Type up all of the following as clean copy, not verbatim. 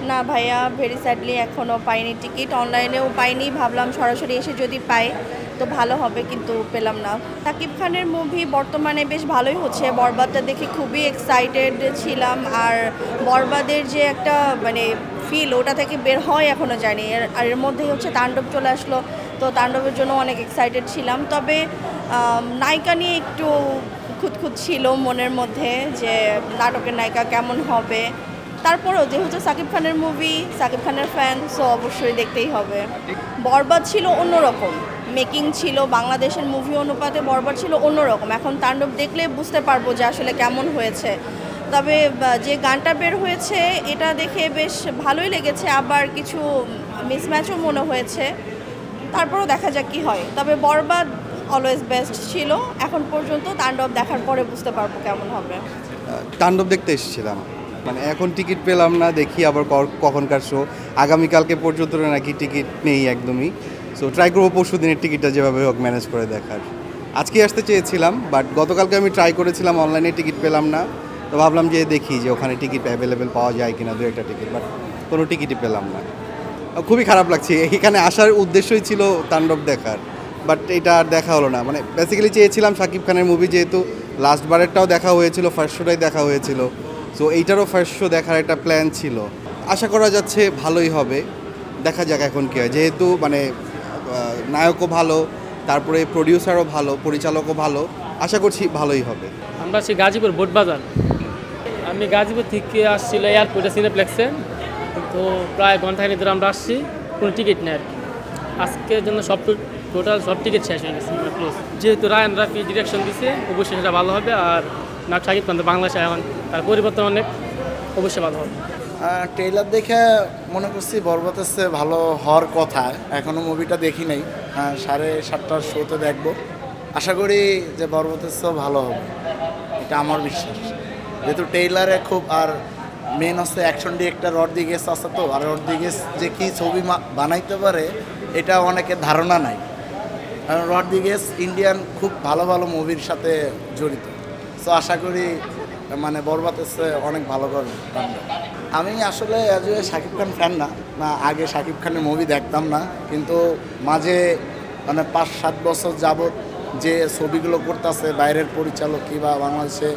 না ভাইয়া, very sadly এখনও পাইনি টিকিট, অনলাইনেও পাইনি। ভাবলাম সরাসরি এসে যদি পাই তো ভালো হবে, কিন্তু পেলাম না। শাকিব খানের মুভি বর্তমানে বেশ ভালোই হচ্ছে। বরবাদটা দেখে খুবই এক্সাইটেড ছিলাম, আর বরবাদের যে একটা মানে ফিল ওটা থেকে বের হয় এখনও যায়নি। আর এর মধ্যেই হচ্ছে তাণ্ডব চলে আসলো, তো তাণ্ডবের জন্য অনেক এক্সাইটেড ছিলাম। তবে নায়িকা নিয়ে একটু খুঁতখুঁত ছিল মনের মধ্যে, যে নাটকের নায়িকা কেমন হবে। তারপরেও যেহেতু সাকিব খানের মুভি, সাকিব খানের ফ্যান, সো অবশ্যই দেখতেই হবে। বরবাদ ছিল অন্যরকম, মেকিং ছিল বাংলাদেশের মুভি অনুপাতে বরবাদ ছিল অন্যরকম। এখন তাণ্ডব দেখলে বুঝতে পারবো যে আসলে কেমন হয়েছে। তবে যে গানটা বের হয়েছে এটা দেখে বেশ ভালোই লেগেছে, আবার কিছু মিসম্যাচও মনে হয়েছে। তারপরেও দেখা যাক কী হয়। তবে বরবাদ অলওয়েজ বেস্ট ছিল এখন পর্যন্ত। তাণ্ডব দেখার পরে বুঝতে পারবো কেমন হবে। তাণ্ডব দেখতে এসেছিলাম, মানে এখন টিকিট পেলাম না, দেখি আবার কখনকার শো। আগামীকালকে পর্যন্ত নাকি টিকিট নেই একদমই। সো ট্রাই করবো পরশু দিনের টিকিটটা যেভাবে হোক ম্যানেজ করে দেখার। আজকে আসতে চেয়েছিলাম, বাট গতকালকে আমি ট্রাই করেছিলাম, অনলাইনে টিকিট পেলাম না। তো ভাবলাম যে দেখি যে ওখানে টিকিট অ্যাভেলেবেল পাওয়া যায় কিনা, দু একটা টিকিট, বাট কোনো টিকিটই পেলাম না। খুবই খারাপ লাগছে। এখানে আসার উদ্দেশ্যই ছিল তাণ্ডব দেখার, বাট এটা আর দেখা হলো না। মানে বেসিক্যালি চেয়েছিলাম শাকিব খানের মুভি, যেহেতু লাস্ট বারেরটাও দেখা হয়েছিল, ফার্স্ট শোটাই দেখা হয়েছিল, সো এইটারও ফার্স্ট শো দেখার একটা প্ল্যান ছিল। আশা করা যাচ্ছে ভালোই হবে, দেখা যাক এখন কী হয়। যেহেতু মানে নায়কও ভালো, তারপরে প্রডিউসারও ভালো, পরিচালকও ভালো, আশা করছি ভালোই হবে। আমরা আছি গাজীপুর বোটবাজার। আমি গাজীপুর থেকে আসছিল এয়ারপোর্টে সিনেপ্লেক্সে, তো প্রায় ঘন্টাখানেক ধরে আমরা আসছি, কোনো টিকিট নেই আর কি। আজকের জন্য টোটাল সব টিকিট শেষ হয়ে গেছে ক্লোজ। যেহেতু রায়ান রাফি ডিরেকশন দিছে, অবশ্যই সেটা ভালো হবে। আর নাক শাকিব খান তো বাংলাদেশে এখন তার পরিবর্তন অনেক, অবশ্যই ভালো হবে। ট্রেইলার দেখে মনে করছি বরবাদ হচ্ছে ভালো হওয়ার কথা। এখনও মুভিটা দেখি নাই, 7:30টার শোতে দেখবো। আশা করি যে বরবাদ হচ্ছে ভালো হবে, এটা আমার বিশ্বাস। যেহেতু ট্রেইলারে খুব, আর মেন হচ্ছে অ্যাকশন ডিরেক্টর রড্রিগেজ আছে, তো আর রড্রিগেজ যে কী ছবি বানাইতে পারে এটা অনেকের ধারণা নাই। কারণ রড্রিগেজ ইন্ডিয়ান খুব ভালো ভালো মুভির সাথে জড়িত। সো আশা করি মানে বরবাদ হচ্ছে অনেক ভালো করবে। আমি আসলে শাকিব খান ফ্যান না, আগে শাকিব খানের মুভি দেখতাম না, কিন্তু মাঝে মানে 5-7 বছর যাবৎ যে ছবিগুলো করতেছে বাইরের পরিচালক কিংবা বাংলাদেশে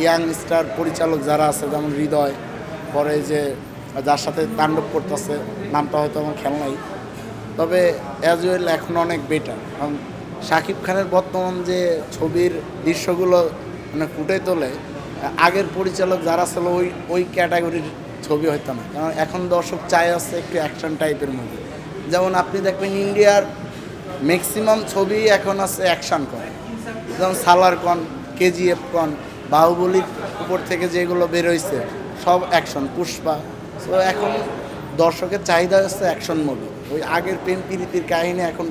ইয়াং স্টার পরিচালক যারা আছে, যেমন হৃদয়, পরে যে যার সাথে তাণ্ডব করতেছে, নামটা হয়তো আমার খেয়াল নাই, তবে অ্যাজুয়েল এখন অনেক বেটার। কারণ শাকিব খানের বর্তমান যে ছবির দৃশ্যগুলো মানে ফুটে তোলে, আগের পরিচালক যারা ছিল ওই ক্যাটাগরির ছবি হইতো না। কারণ এখন দর্শক চাই আছে একটু অ্যাকশন টাইপের মুভি। যেমন আপনি দেখবেন ইন্ডিয়ার ম্যাক্সিমাম ছবি এখন আছে অ্যাকশন করে, যেমন সালার কন, কেজিএফ কন, বাহুবলীর উপর থেকে যেগুলো বেরোইছে সব অ্যাকশন, পুষ্পা। তো এখন দর্শকের চাহিদা হচ্ছে অ্যাকশন মুভি। ওই আগের প্রেম প্রীতির কাহিনী এখন